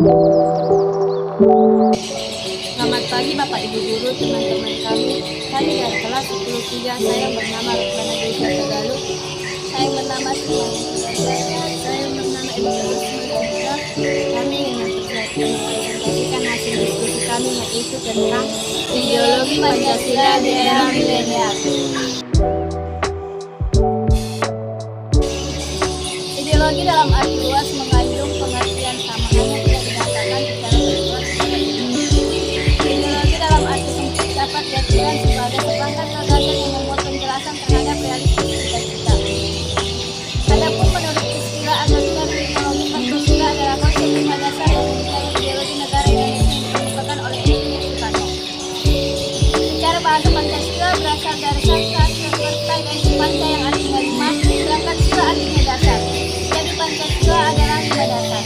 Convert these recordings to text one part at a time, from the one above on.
Selamat pagi Bapak Ibu Guru, teman-teman kami. Kami dari kelas 10-3, saya bernama Rukmana Desa Tagalog. Saya bernama Saya bernama Elizabeth Sumarjita. Kami ingin mempresentasikan hasil diskusi kami, yaitu tentang ideologi Pancasila di era milenial. Ideologi dalam arti luas mengandung pengertian sama, hanya tidak dikatakan secara luas. Ideologi dalam arti sempit dapat diartikan sebagai seperangkat gagasan yang membuat penjelasan terhadap realistis cita-cita. Adapun menurut istilah analisa ideologi Pancasila adalah konsep lima dasar yang menjadi ideologi negara Indonesia yang dikemukakan oleh Soekarno. Secara bahasa Pancasila berasal dari kata partai dan panca yang artinya lima, sedangkan sila artinya dasar. Jadi Pancasila adalah lima dasar.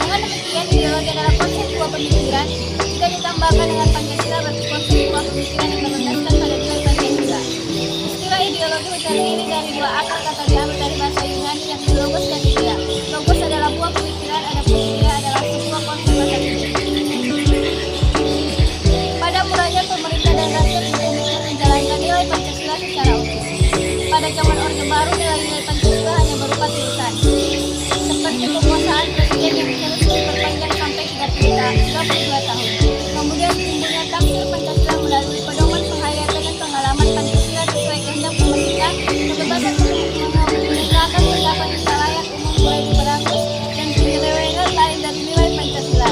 Dengan demikian, ideologi adalah konsep dua pemikiran. Jika ditambahkan dengan Pancasila berarti konsep dua pemikiran yang berlandaskan pada nilai Pancasila. Istilah ideologi terdiri dari dua akar kata diambil dari bahasa Yunani, yakni logos dan idea. Logos adalah buah pemikiran, adapun idea adalah sebuah konsep bahasa Inggris. Pada mulanya pemerintah dan rakyat berkomitmen menjalankan nilai Pancasila secara utuh. Pada zaman Orde Baru, nilai-nilai Pancasila hanya berupa tulisan, seperti kekuasaan presiden yang terus diperpanjang sampai 32 tahun. Kemudian timbulnya tafsir Pancasila melalui pedoman penghayatan dan pengalaman Pancasila sesuai kehendak pemerintah. Kebebasan menggunakan pendapat tidak layak umum mulai diberangus dan penyelewengan lain dari nilai Pancasila.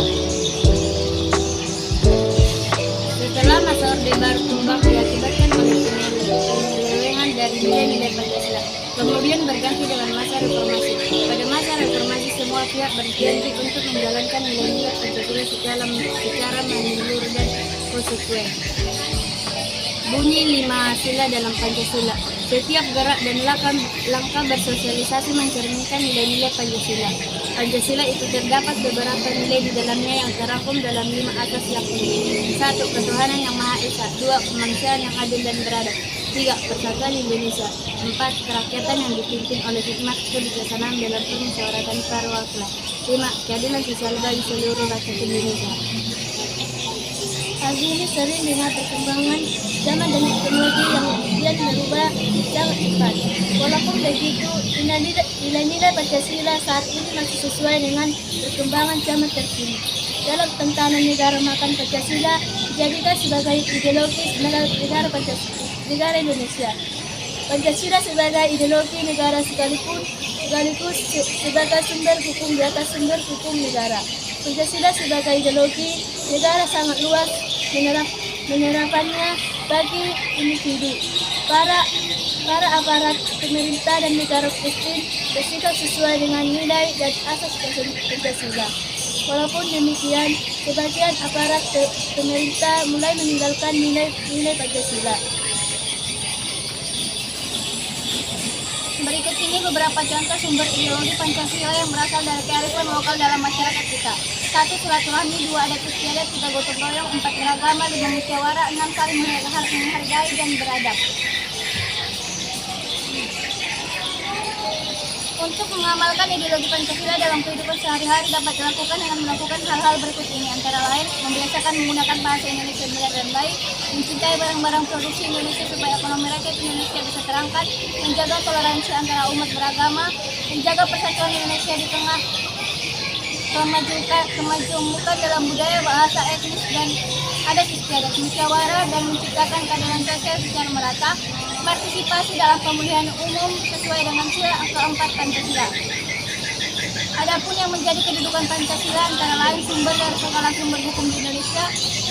Setelah masa Orde Baru tumbang diakibatkan oleh penyelewengan dari nilai-nilai Pancasila, kemudian berganti dengan masa reformasi. Pada masa reformasi, semua pihak berjanji untuk menjalankan nilai-nilai Pancasila secara menyeluruh dan konsekuen. Bunyi 5 sila dalam Pancasila. Setiap gerak dan langkah bersosialisasi mencerminkan nilai-nilai Pancasila. Pancasila itu terdapat beberapa nilai di dalamnya yang terangkum dalam 5 asas yakni 1. Ketuhanan yang Maha Esa. 2. Kemanusiaan yang adil dan beradab. 3. Persatuan Indonesia. 4. Kerakyatan yang dipimpin oleh hikmat kebijaksanaan dalam permusyawaratan perwakilan. 5. Keadilan sosial bagi seluruh rakyat Indonesia. Pagi ini sering dengan perkembangan zaman dan teknologi yang kemudian berubah sangat cepat. Walaupun begitu, nilai-nilai Pancasila saat ini masih sesuai dengan perkembangan zaman terkini. Dalam tatanan negara makan Pancasila dijadikan sebagai ideologi negara Indonesia. Pancasila sebagai ideologi negara sekaligus sebagai sumber hukum di atas sumber hukum negara. Pancasila sebagai ideologi negara sangat luas penerapannya bagi individu. Para aparat pemerintah dan negara Kristen bersikap sesuai dengan nilai dan asas Pancasila. Walaupun demikian, sebagian aparat pemerintah mulai meninggalkan nilai Pancasila. Berikut ini beberapa contoh sumber ideologi Pancasila yang berasal dari kearifan lokal dalam masyarakat kita. 1. Silaturahmi. 2. Adat istiadat. 3. Gotong royong. 4. Beragama. 5. Musyawarah. 6. Saling menghargai dan beradab. Untuk mengamalkan ideologi Pancasila dalam kehidupan sehari-hari dapat dilakukan dengan melakukan hal-hal berikut ini, antara lain membiasakan menggunakan bahasa Indonesia benar dan baik, mencintai barang-barang produksi Indonesia supaya ekonomi rakyat Indonesia bisa terangkat, menjaga toleransi antara umat beragama, menjaga persatuan Indonesia di tengah kemajuan dalam budaya, bahasa, etnis, dan adat istiadat, musyawarah, dan menciptakan keadilan sosial secara merata, partisipasi dalam pemilihan umum sesuai dengan sila keempat Pancasila. Adapun yang menjadi kedudukan Pancasila antara lain sumber dari segala sumber hukum di Indonesia,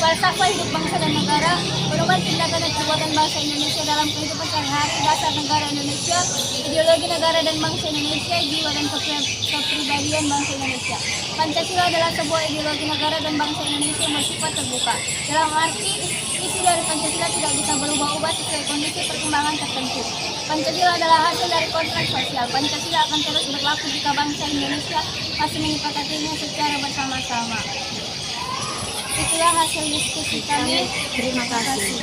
falsafah hidup bangsa dan negara, pedoman tindakan dan perbuatan bangsa Indonesia dalam kehidupan sehari-hari, dasar negara Indonesia, ideologi negara dan bangsa Indonesia, jiwa dan kepribadian bangsa Indonesia. Pancasila adalah sebuah ideologi negara dan bangsa Indonesia yang bersifat terbuka. Dalam arti, isi dari Pancasila tidak bisa berubah-ubah sesuai kondisi perkembangan tertentu. Pancasila adalah hasil dari kontrak sosial. Pancasila akan terus berlaku jika bangsa Indonesia masih menyepakatinya secara bersama-sama. Itulah hasil diskusi kami. Terima kasih.